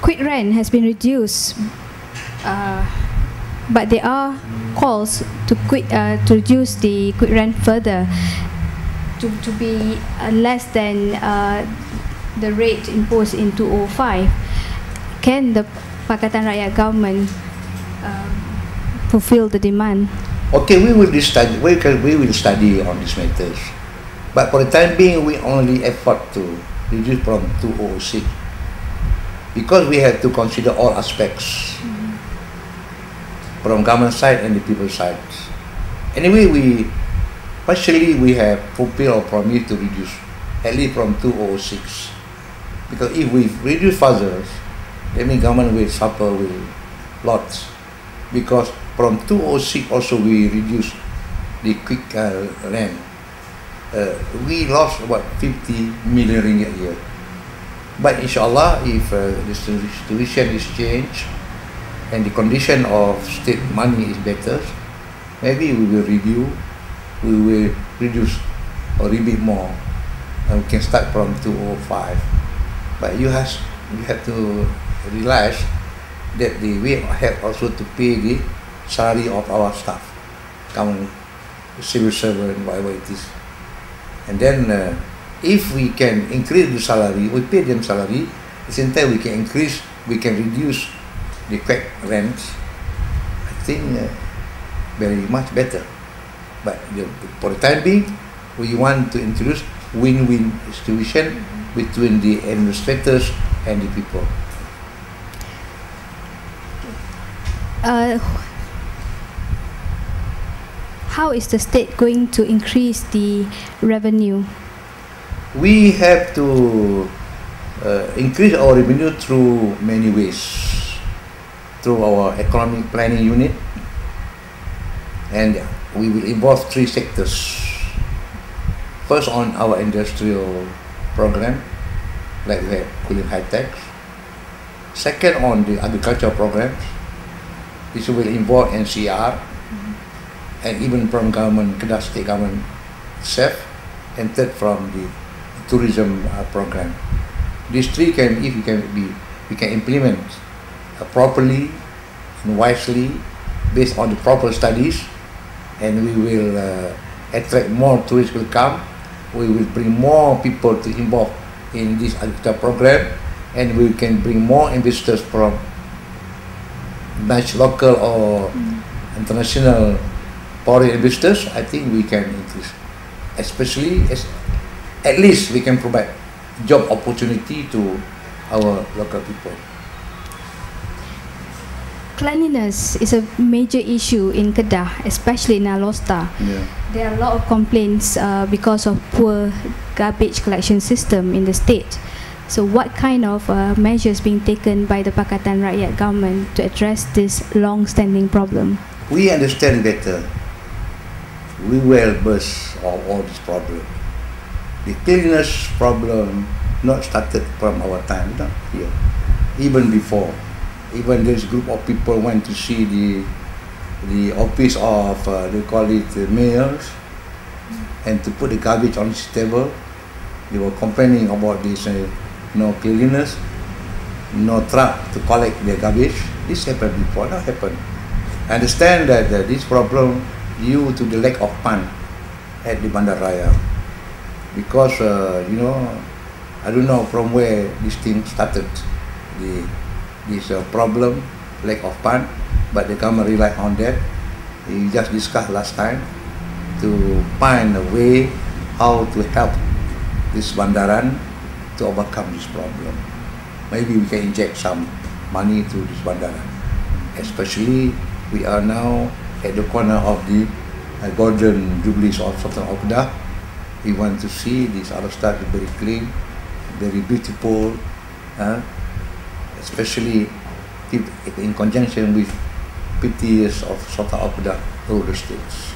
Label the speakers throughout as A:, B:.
A: quick rent has been reduced, but there are calls to reduce the quick rent further to be less than the rate imposed in 2005. Can the Pakatan Rakyat government fulfill the demand?
B: Okay, we will study. We will study on these matters, but for the time being, we only effort to reduce from 2006 because we have to consider all aspects from government side and the people side. Anyway, we have fulfilled our promise to reduce at least from 2006, because if we reduce further, that means government will suffer with lots, because from 2006 also we reduced the quick rent. We lost about 50 million ringgit a year. But inshallah, if the situation is changed and the condition of state money is better, maybe we will reduce or rebate more, and we can start from 2005. But you have to realize that we have also to pay the salary of our staff, government, civil servant, whatever it is. And then if we can increase the salary, we pay them salary, at the same time we can reduce the quick rents, I think very much better. But for the time being, we want to introduce win-win situation between the administrators and the people.
A: How is the state going to increase the revenue?
B: We have to increase our revenue through many ways. Through our economic planning unit, and we will involve 3 sectors. First, on our industrial program, like we have cooling high tech. Second, on the agricultural programs, this will involve NCR, and even from government, Kedah state government itself, and third from the tourism program. These 3 we can implement properly and wisely based on the proper studies, and we will attract more tourists will come. We will bring more people to involve in this agriculture program, and we can bring more investors from local or international foreign investors. I think we can increase, especially at least we can provide job opportunity to our local people.
A: Cleanliness is a major issue in Kedah, especially in Alosta.
B: Yeah.
A: There are a lot of complaints because of poor garbage collection system in the state. So what kind of measures being taken by the Pakatan Rakyat government to address this long-standing problem?
B: We understand better. We well versed of all this problem. The cleanliness problem not started from our time, not here. Even before. Even this group of people went to see the office of they call it mayors, and to put the garbage on his table. They were complaining about this no cleanliness, no truck to collect their garbage. This happened before, not happened. I understand that this problem due to the lack of fund at the Bandaraya, because I don't know from where this thing started. This problem, lack of fund, but the government relied on that. We just discussed last time to find a way how to help this bandaran to overcome this problem. Maybe we can inject some money to this bandaran. Especially, we are now at the corner of the golden jubilees of Sultan of Kedah. We want to see this Alosta very clean, very beautiful. Especially in conjunction with 50 years of Sultan of Kedah over the states.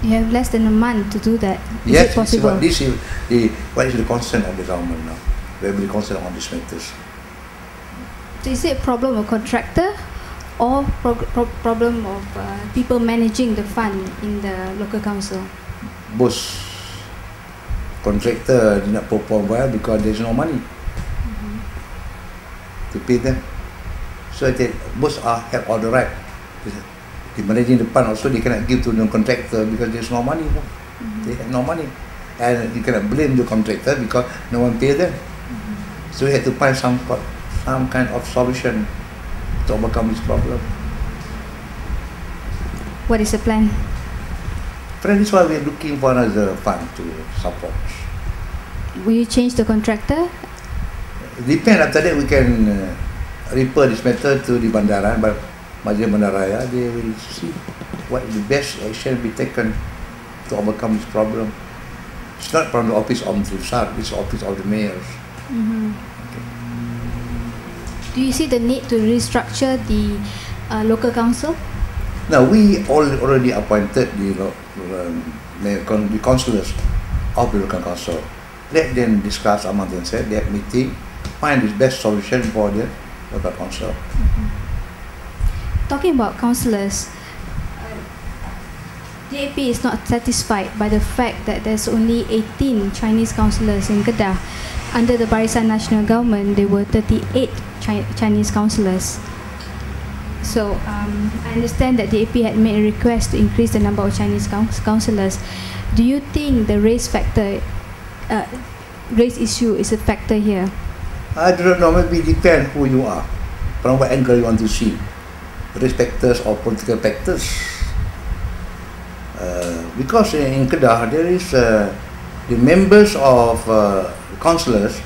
A: You have less than a month to do that. Is
B: yes,
A: it possible?
B: What is the concern of the government now? We are very concerned on these matters.
A: So is it a problem of contractor or problem of people managing the fund in the local council?
B: Both. Contractor did not perform well because there is no money to pay them. So that both have all the right. The managing department also they cannot give to the contractor because there's no money. They have no money, and you cannot blame the contractor because no one pays them. So we had to find some kind of solution to overcome this problem.
A: What is the plan?
B: Friend, this is why we are looking for another fund to support.
A: Will you change the contractor?
B: Depend, after that we can refer this matter to the Bandara, but Majlis Bandaraya, they will see what the best action be taken to overcome this problem. It's not from the office of the Ustaaz, it's the office of the mayors.
A: Do you see the need to restructure the local council?
B: Now we already appointed the councillors of the local council. Let them discuss among themselves, they have meeting, find the best solution for the local council.
A: Talking about councillors, DAP is not satisfied by the fact that there's only 18 Chinese councillors in Kedah. Under the Barisan National Government, there were 38 Chinese councillors. So I understand that DAP had made a request to increase the number of Chinese councillors. Do you think the race issue is a factor here?
B: I don't know, maybe it depends who you are, from what angle you want to see. Race factors or political factors. Because in Kedah there is the members of councillors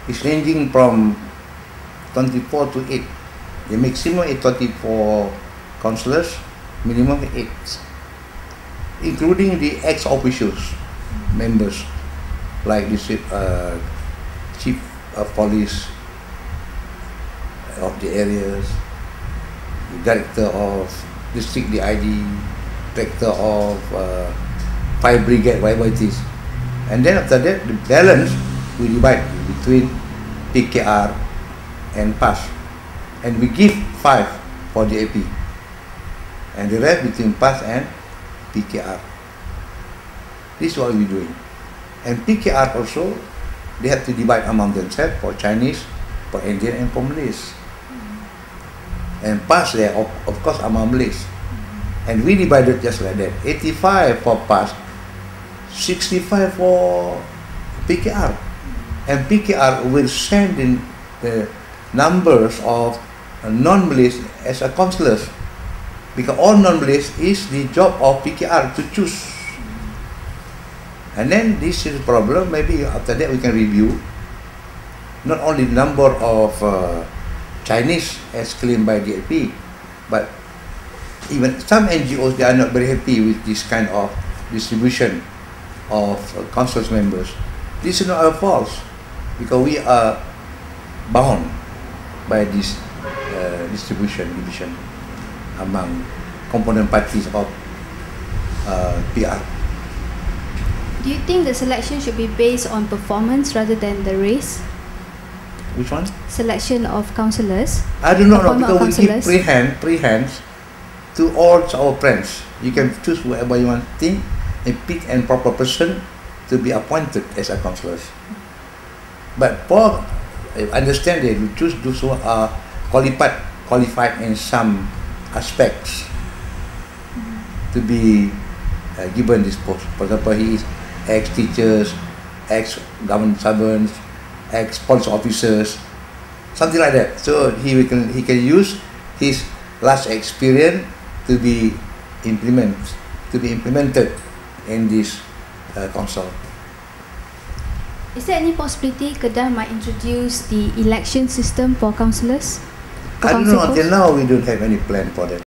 B: is ranging from 24 to 8. The maximum is 24 councillors, minimum 8, including the ex-officials members like the chief of police of the areas, the director of district DID, director of fire brigade, whatever it is. And then after that, the balance we divide between PKR and PAS. And we give 5 for the AP. And the rest between PAS and PKR. This is what we're doing. And PKR also, they have to divide among themselves for Chinese, for Indian and for Malays. And PAS there, of course, among Malays. And we divided just like that. 85 for PAS, 65 for PKR. And PKR will send in the numbers of non-Malays as a councillors. Because all non-Malays is the job of PKR to choose. And then this is a problem, maybe after that we can review not only the number of Chinese as claimed by DAP, but even some NGOs, they are not very happy with this kind of distribution of council members. This is not our fault, because we are bound by this division among component parties of PR.
A: Do you think the selection should be based on performance rather than the race?
B: Which one?
A: Selection of councillors.
B: I do not know, because we give free hands to all our friends. You can choose whoever you want, think, and pick a proper person to be appointed as a councillors. But for understand that we choose those who are qualified in some aspects to be given this post. For example, he is ex-teachers, ex-government servants, ex-police officers, something like that. So he can use his last experience to be implemented in this council.
A: Is there any possibility Kedah might introduce the election system for councillors?
B: I don't know, until now we don't have any plan for that.